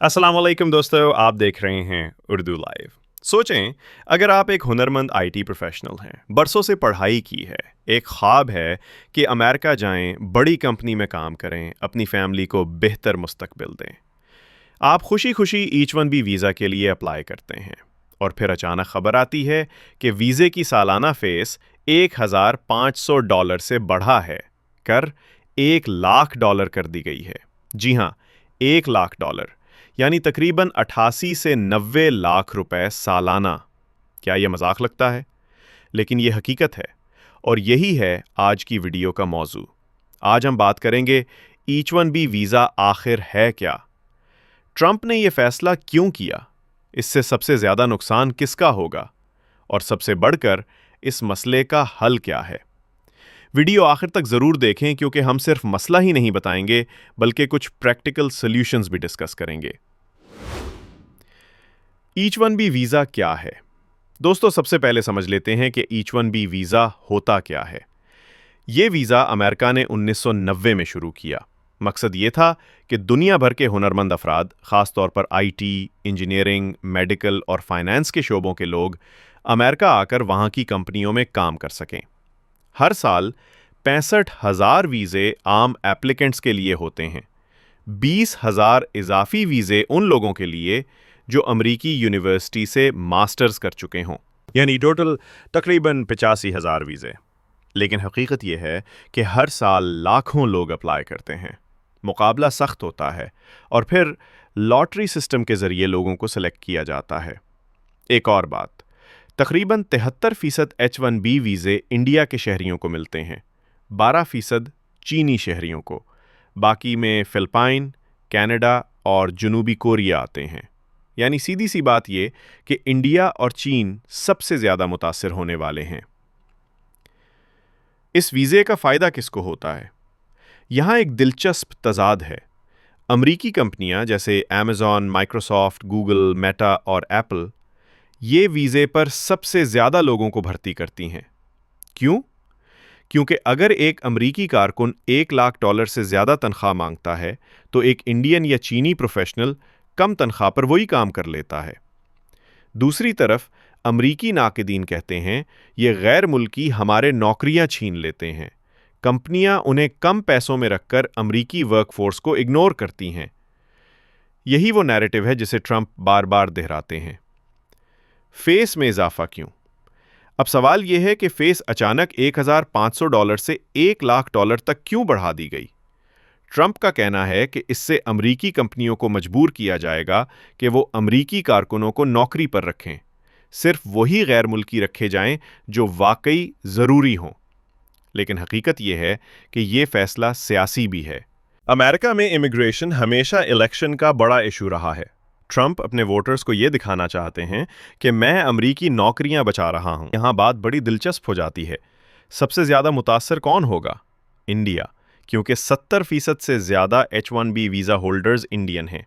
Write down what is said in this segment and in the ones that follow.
अस्सलाम वालेकुम दोस्तों, आप देख रहे हैं उर्दू लाइव। सोचें, अगर आप एक हुनरमंद आईटी प्रोफेशनल हैं, बरसों से पढ़ाई की है, एक ख्वाब है कि अमेरिका जाएं, बड़ी कंपनी में काम करें, अपनी फैमिली को बेहतर मुस्तकबिल दें। आप खुशी खुशी H1B वीज़ा के लिए अप्लाई करते हैं और फिर अचानक खबर आती है कि वीज़े की सालाना फ़ीस $1,500 से बढ़ा है कर $1,00,000 कर दी गई है। जी हाँ, $1,00,000 यानी तकरीबन 88 से 90 लाख रुपए सालाना। क्या यह मजाक लगता है? लेकिन यह हकीकत है और यही है आज की वीडियो का मौजू। आज हम बात करेंगे H1B वीज़ा आखिर है क्या, ट्रंप ने यह फैसला क्यों किया, इससे सबसे ज़्यादा नुकसान किसका होगा और सबसे बढ़कर इस मसले का हल क्या है। वीडियो आखिर तक ज़रूर देखें क्योंकि हम सिर्फ मसला ही नहीं बताएंगे बल्कि कुछ प्रैक्टिकल सॉल्यूशंस भी डिस्कस करेंगे। H1B वीज़ा क्या है? दोस्तों, सबसे पहले समझ लेते हैं कि H1B वीज़ा होता क्या है। ये वीज़ा अमेरिका ने 1990 में शुरू किया। मकसद ये था कि दुनिया भर के हुनरमंद अफराद, ख़ास तौर पर IT, इंजीनियरिंग, मेडिकल और फाइनेंस के शोबों के लोग अमेरिका आकर वहाँ की कंपनियों में काम कर सकें। हर साल 65,000 वीज़े आम एप्लीकेंट्स के लिए होते हैं, 20,000 इजाफी वीज़े उन लोगों के लिए जो अमरीकी यूनिवर्सिटी से मास्टर्स कर चुके हों, यानी टोटल तकरीबन 85,000 वीज़े। लेकिन हकीकत यह है कि हर साल लाखों लोग अप्लाई करते हैं, मुकाबला सख्त होता है और फिर लॉटरी सिस्टम के ज़रिए लोगों को सेलेक्ट किया जाता है। एक और बात, तकरीबन 73% H1B वीज़े इंडिया के शहरियों को मिलते हैं, 12% चीनी शहरियों को, बाकी में फिलिपाइन, कनाडा और जनूबी कोरिया आते हैं। यानी सीधी सी बात ये कि इंडिया और चीन सबसे ज़्यादा मुतासिर होने वाले हैं। इस वीज़े का फ़ायदा किसको होता है? यहाँ एक दिलचस्प तज़ाद है। अमरीकी कंपनियाँ जैसे अमेज़ॉन, माइक्रोसॉफ्ट, गूगल, मेटा और एप्पल ये वीज़े पर सबसे ज़्यादा लोगों को भर्ती करती हैं। क्यों? क्योंकि अगर एक अमरीकी कारकुन $1,00,000 से ज़्यादा तनख्वाह मांगता है तो एक इंडियन या चीनी प्रोफेशनल कम तनख्वाह पर वही काम कर लेता है। दूसरी तरफ अमरीकी नाक़िदीन कहते हैं ये गैर मुल्की हमारे नौकरियां छीन लेते हैं, कंपनियां उन्हें कम पैसों में रखकर अमरीकी वर्कफोर्स को इग्नोर करती हैं। यही वो नैरेटिव है जिसे ट्रंप बार बार दोहराते हैं। फ़ीस में इजाफा क्यों? अब सवाल यह है कि फ़ीस अचानक $1,500 से $1,00,000 तक क्यों बढ़ा दी गई? ट्रंप का कहना है कि इससे अमरीकी कंपनियों को मजबूर किया जाएगा कि वो अमरीकी कारकुनों को नौकरी पर रखें, सिर्फ वही गैर मुल्की रखे जाएं जो वाकई ज़रूरी हों। लेकिन हकीकत यह है कि ये फैसला सियासी भी है। अमेरिका में इमिग्रेशन हमेशा इलेक्शन का बड़ा इशू रहा है। ट्रंप अपने वोटर्स को ये दिखाना चाहते हैं कि मैं अमरीकी नौकरियां बचा रहा हूं। यहाँ बात बड़ी दिलचस्प हो जाती है। सबसे ज़्यादा मुतासर कौन होगा? इंडिया, क्योंकि 70% से ज़्यादा H1B वीज़ा होल्डर्स इंडियन हैं।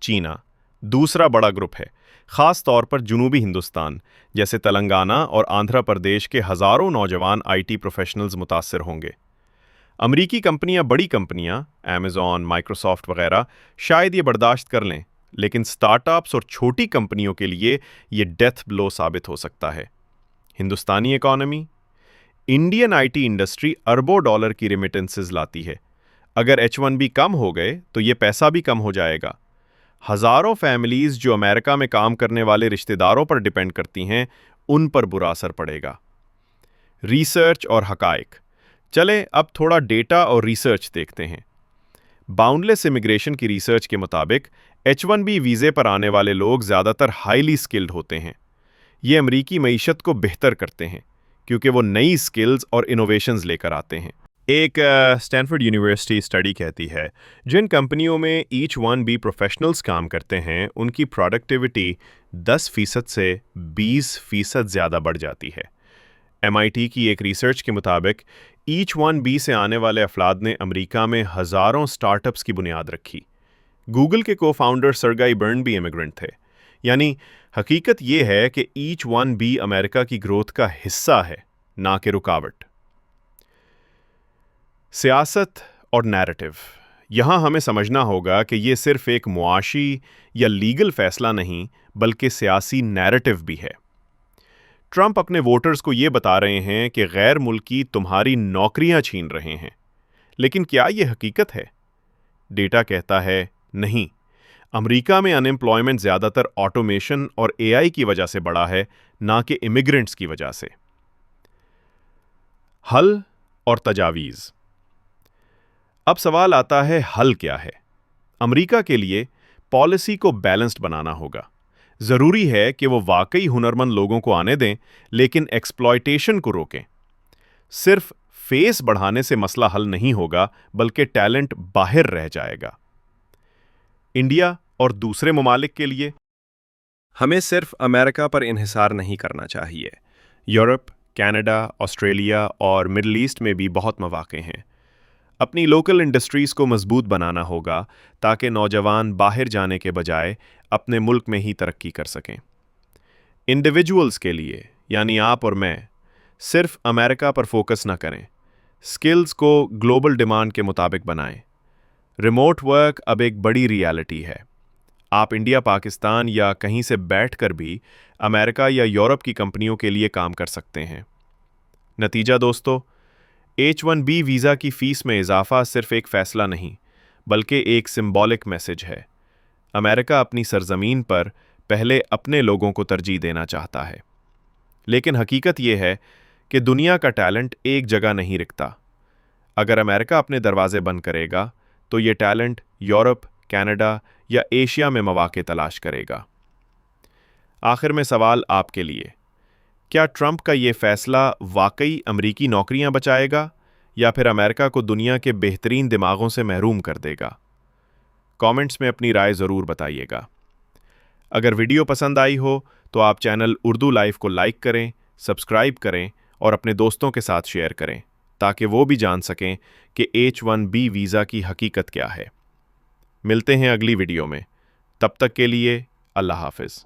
चीना दूसरा बड़ा ग्रुप है, ख़ास तौर पर जनूबी हिंदुस्तान जैसे तेलंगाना और आंध्र प्रदेश के हज़ारों नौजवान IT प्रोफेशनल्स मुतासर होंगे। अमरीकी कंपनियां, बड़ी कंपनियां अमेज़ॉन, माइक्रोसॉफ्ट वगैरह शायद ये बर्दाश्त कर लें, लेकिन स्टार्टअप्स और छोटी कंपनियों के लिए ये डेथ ब्लो साबित हो सकता है। हिंदुस्तानी इकॉनमी, इंडियन IT इंडस्ट्री अरबों डॉलर की रेमिटेंसेस लाती है। अगर H1B कम हो गए तो ये पैसा भी कम हो जाएगा। हज़ारों फैमिलीज़ जो अमेरिका में काम करने वाले रिश्तेदारों पर डिपेंड करती हैं, उन पर बुरा असर पड़ेगा। रिसर्च और हकाइक, चले अब थोड़ा डेटा और रिसर्च देखते हैं। बाउंडलेस इमिग्रेशन की रिसर्च के मुताबिक H1B वीज़े पर आने वाले लोग ज़्यादातर हाईली स्किल्ड होते हैं। ये अमरीकी मईशत को बेहतर करते हैं क्योंकि वो नई स्किल्स और इनोवेशंस लेकर आते हैं। एक स्टैनफोर्ड यूनिवर्सिटी स्टडी कहती है जिन कंपनियों में H1B प्रोफेशनल्स काम करते हैं उनकी प्रोडक्टिविटी 10% से 20% ज़्यादा बढ़ जाती है। MIT की एक रिसर्च के मुताबिक H1B से आने वाले अफराद ने अमेरिका में हज़ारों स्टार्टअप्स की बुनियाद रखी। गूगल के को-फाउंडर सर्गेई ब्रिन भी इमिग्रेंट थे। यानी हकीकत ये है कि H1B अमेरिका की ग्रोथ का हिस्सा है, ना कि रुकावट। सियासत और नैरेटिव, یہاں ہمیں سمجھنا ہوگا کہ یہ صرف ایک معاشی یا لیگل فیصلہ نہیں بلکہ سیاسی نیریٹو بھی ہے۔ ٹرمپ اپنے ووٹرز کو یہ بتا رہے ہیں کہ غیر ملکی تمہاری نوکریاں چھین رہے ہیں، لیکن کیا یہ حقیقت ہے؟ ڈیٹا کہتا ہے نہیں۔ امریکہ میں ان ایمپلائمنٹ زیادہ تر آٹومیشن اور اے آئی کی وجہ سے بڑھا ہے، نہ کہ امیگرنٹس کی وجہ سے۔ حل اور تجاویز۔ اب سوال آتا ہے حل کیا ہے؟ امریکہ کے لیے پالیسی کو بیلنسڈ بنانا ہوگا۔ ضروری ہے کہ وہ واقعی ہنرمند لوگوں کو آنے دیں لیکن ایکسپلائٹیشن کو روکیں۔ صرف فیس بڑھانے سے مسئلہ حل نہیں ہوگا بلکہ ٹیلنٹ باہر رہ جائے گا۔ انڈیا اور دوسرے ممالک کے لیے ہمیں صرف امریکہ پر انحصار نہیں کرنا چاہیے۔ یورپ، کینیڈا، آسٹریلیا اور مڈل ایسٹ میں بھی بہت مواقع ہیں۔ اپنی لوکل انڈسٹریز کو مضبوط بنانا ہوگا تاکہ نوجوان باہر جانے کے بجائے اپنے ملک میں ہی ترقی کر سکیں۔ انڈیویجولز کے لیے، یعنی آپ اور میں، صرف امریکہ پر فوکس نہ کریں۔ سکلز کو گلوبل ڈیمانڈ کے مطابق بنائیں۔ ریموٹ ورک اب ایک بڑی ریالٹی ہے۔ آپ انڈیا، پاکستان یا کہیں سے بیٹھ کر بھی امریکہ یا یورپ کی کمپنیوں کے لیے کام کر سکتے ہیں۔ نتیجہ دوستو، H-1B ویزا کی فیس میں اضافہ صرف ایک فیصلہ نہیں بلکہ ایک سمبولک میسج ہے۔ امریکہ اپنی سرزمین پر پہلے اپنے لوگوں کو ترجیح دینا چاہتا ہے، لیکن حقیقت یہ ہے کہ دنیا کا ٹیلنٹ ایک جگہ نہیں رکتا۔ اگر امریکہ اپنے دروازے بند کرے گا تو یہ ٹیلنٹ یورپ، کینیڈا یا ایشیا میں مواقع تلاش کرے گا۔ آخر میں سوال آپ کے لیے، کیا ٹرمپ کا یہ فیصلہ واقعی امریکی نوکریاں بچائے گا یا پھر امریکہ کو دنیا کے بہترین دماغوں سے محروم کر دے گا؟ کامنٹس میں اپنی رائے ضرور بتائیے گا۔ اگر ویڈیو پسند آئی ہو تو آپ چینل اردو لائف کو لائک کریں، سبسکرائب کریں اور اپنے دوستوں کے ساتھ شیئر کریں تاکہ وہ بھی جان سکیں کہ H-1B ویزا کی حقیقت کیا ہے۔ ملتے ہیں اگلی ویڈیو میں، تب تک کے لیے اللہ حافظ۔